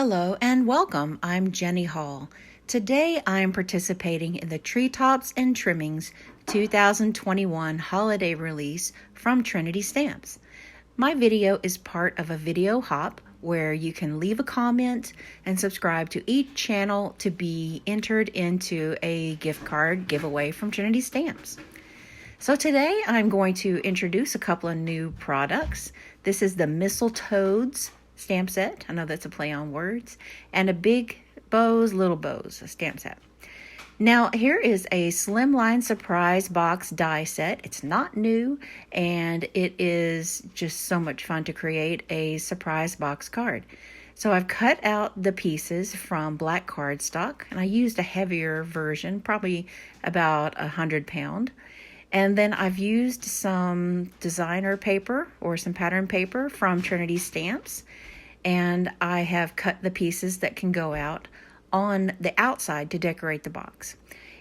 Hello and welcome. I'm Jenny Hall. Today I'm participating in the Treetops and Trimmings 2021 Holiday Release from Trinity Stamps. My video is part of a video hop where you can leave a comment and subscribe to each channel to be entered into a gift card giveaway from Trinity Stamps. So today I'm going to introduce a couple of new products. This is the Mistletoes stamp set. I know that's a play on words. And a Big Bows, Little Bows stamp set. Now here is a Slimline surprise box die set. It's not new and it is just so much fun to create a surprise box card. So I've cut out the pieces from black cardstock and I used a heavier version, probably about 100 pound. And then I've used some designer paper or some pattern paper from Trinity Stamps. And I have cut the pieces that can go out on the outside to decorate the box.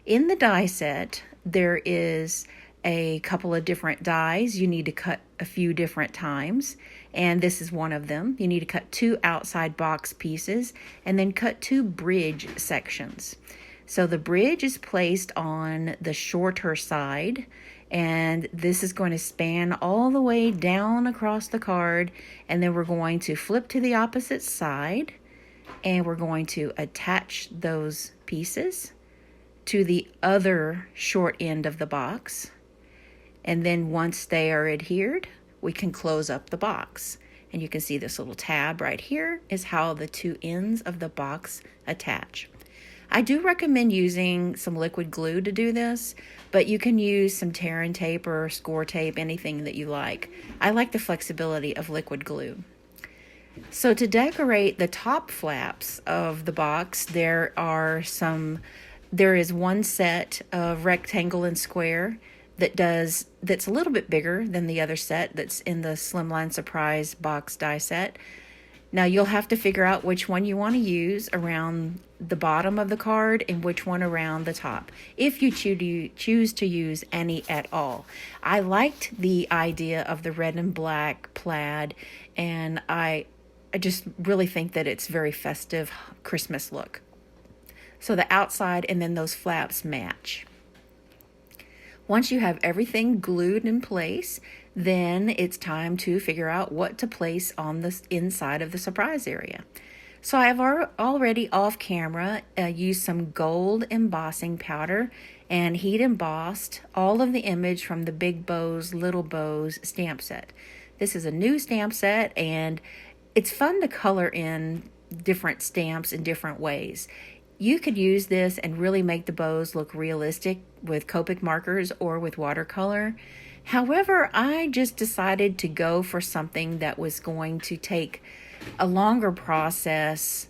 In the die set, there is a couple of different dies you need to cut a few different times. And this is one of them. You need to cut 2 outside box pieces and then cut 2 bridge sections. So the bridge is placed on the shorter side, and this is going to span all the way down across the card, and then we're going to flip to the opposite side, and we're going to attach those pieces to the other short end of the box. And then once they are adhered, we can close up the box. And you can see this little tab right here is how the 2 ends of the box attach. I do recommend using some liquid glue to do this, but you can use some tear and tape or score tape, anything that you like. I like the flexibility of liquid glue. So to decorate the top flaps of the box, there is one set of rectangle and square that's a little bit bigger than the other set that's in the Slimline Surprise Box die set. Now you'll have to figure out which one you want to use around the bottom of the card and which one around the top, if you choose to use any at all. I liked the idea of the red and black plaid, and I just really think that it's very festive Christmas look. So the outside and then those flaps match. Once you have everything glued in place, then it's time to figure out what to place on the inside of the surprise area. So I've already off camera used some gold embossing powder and heat embossed all of the image from the Big Bows, Little Bows stamp set. This is a new stamp set and it's fun to color in different stamps in different ways. You could use this and really make the bows look realistic with Copic markers or with watercolor. However, I just decided to go for something that was going to take a longer process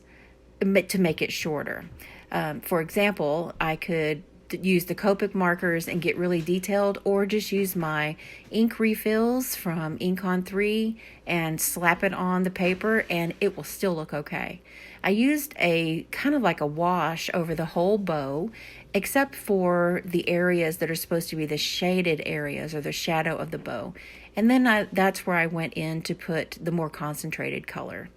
to make it shorter. For example, I could use the Copic markers and get really detailed, or just use my ink refills from Ink on 3 and slap it on the paper and it will still look okay. I used a kind of like a wash over the whole bow, except for the areas that are supposed to be the shaded areas or the shadow of the bow. And then that's where I went in to put the more concentrated color.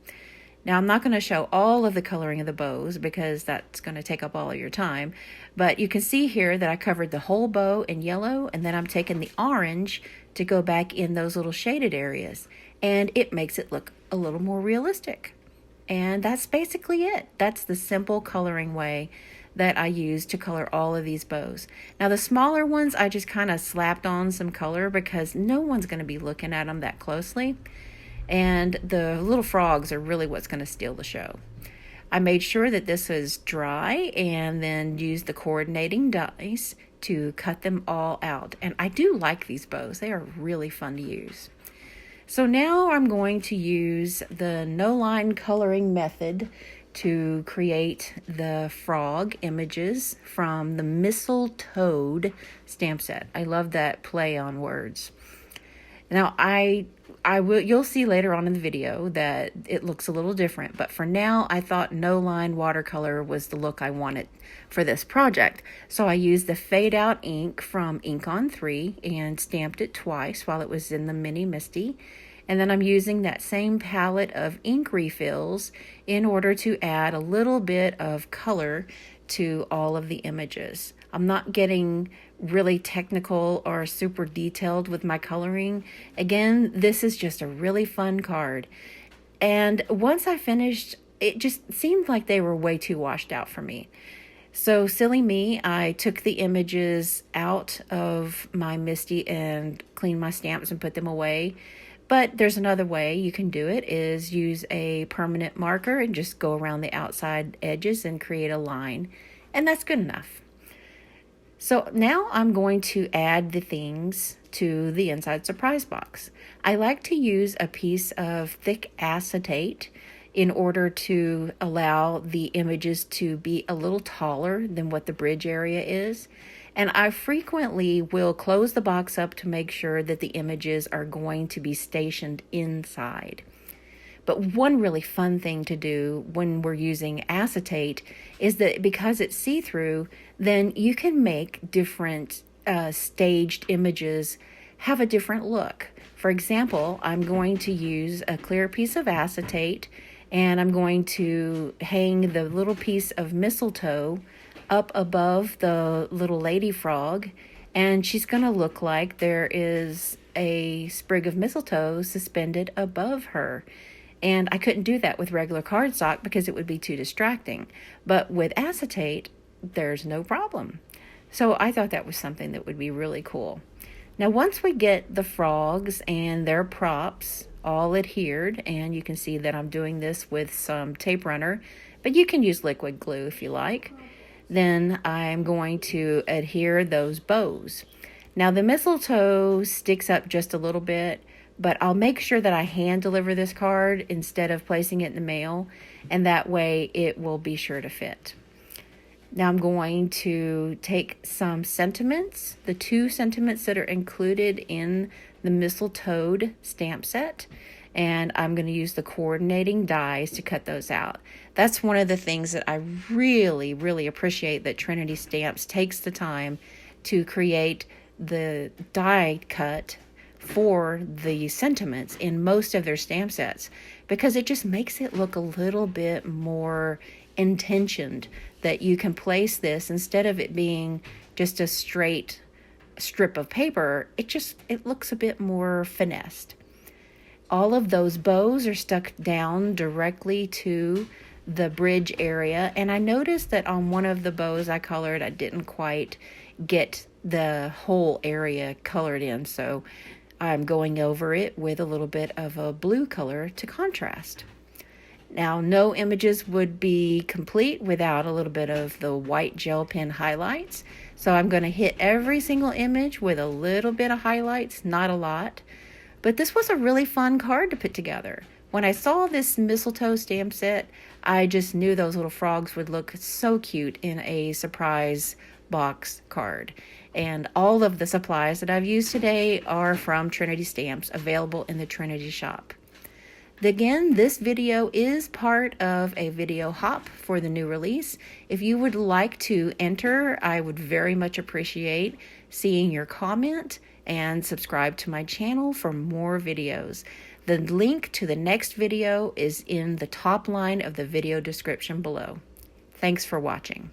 Now, I'm not going to show all of the coloring of the bows because that's going to take up all of your time. But you can see here that I covered the whole bow in yellow, and then I'm taking the orange to go back in those little shaded areas. And it makes it look a little more realistic. And that's basically it. That's the simple coloring way that I use to color all of these bows. Now, the smaller ones, I just kind of slapped on some color because no one's going to be looking at them that closely. And the little frogs are really what's going to steal the show. I made sure that this was dry and then used the coordinating dies to cut them all out. And I do like these bows. They are really fun to use. So now I'm going to use the no-line coloring method to create the frog images from the Mistletoe stamp set. I love that play on words. Now you'll see later on in the video that it looks a little different, but for now I thought no line watercolor was the look I wanted for this project. So I used the fade out ink from Ink on 3 and stamped it twice while it was in the Mini Misty. And then I'm using that same palette of ink refills in order to add a little bit of color to all of the images. I'm not getting really technical or super detailed with my coloring. Again, this is just a really fun card. And once I finished, it just seemed like they were way too washed out for me. So silly me, I took the images out of my Misty and cleaned my stamps and put them away. But there's another way you can do it, is use a permanent marker and just go around the outside edges and create a line. And that's good enough. So now I'm going to add the things to the inside surprise box. I like to use a piece of thick acetate in order to allow the images to be a little taller than what the bridge area is. And I frequently will close the box up to make sure that the images are going to be stationed inside. But one really fun thing to do when we're using acetate is that because it's see-through, then you can make different staged images have a different look. For example, I'm going to use a clear piece of acetate, and I'm going to hang the little piece of mistletoe up above the little lady frog, and she's going to look like there is a sprig of mistletoe suspended above her. And I couldn't do that with regular cardstock because it would be too distracting. But with acetate, there's no problem. So I thought that was something that would be really cool. Now, once we get the frogs and their props all adhered, and you can see that I'm doing this with some tape runner, but you can use liquid glue if you like, then I'm going to adhere those bows. Now, the mistletoe sticks up just a little bit, but I'll make sure that I hand deliver this card instead of placing it in the mail, and that way it will be sure to fit. Now I'm going to take some sentiments, the 2 sentiments that are included in the mistletoed stamp set, and I'm going to use the coordinating dies to cut those out. That's one of the things that I really, really appreciate, that Trinity Stamps takes the time to create the die cut for the sentiments in most of their stamp sets, because it just makes it look a little bit more intentioned, that you can place this, instead of it being just a straight strip of paper, it looks a bit more finessed. All of those bows are stuck down directly to the bridge area, and I noticed that on one of the bows I colored, I didn't quite get the whole area colored in, so I'm going over it with a little bit of a blue color to contrast. Now, no images would be complete without a little bit of the white gel pen highlights. So I'm going to hit every single image with a little bit of highlights, not a lot. But this was a really fun card to put together. When I saw this mistletoe stamp set, I just knew those little frogs would look so cute in a surprise box card. And all of the supplies that I've used today are from Trinity Stamps, available in the Trinity shop. Again, this video is part of a video hop for the new release. If you would like to enter, I would very much appreciate seeing your comment, and subscribe to my channel for more videos. The link to the next video is in the top line of the video description below. Thanks for watching.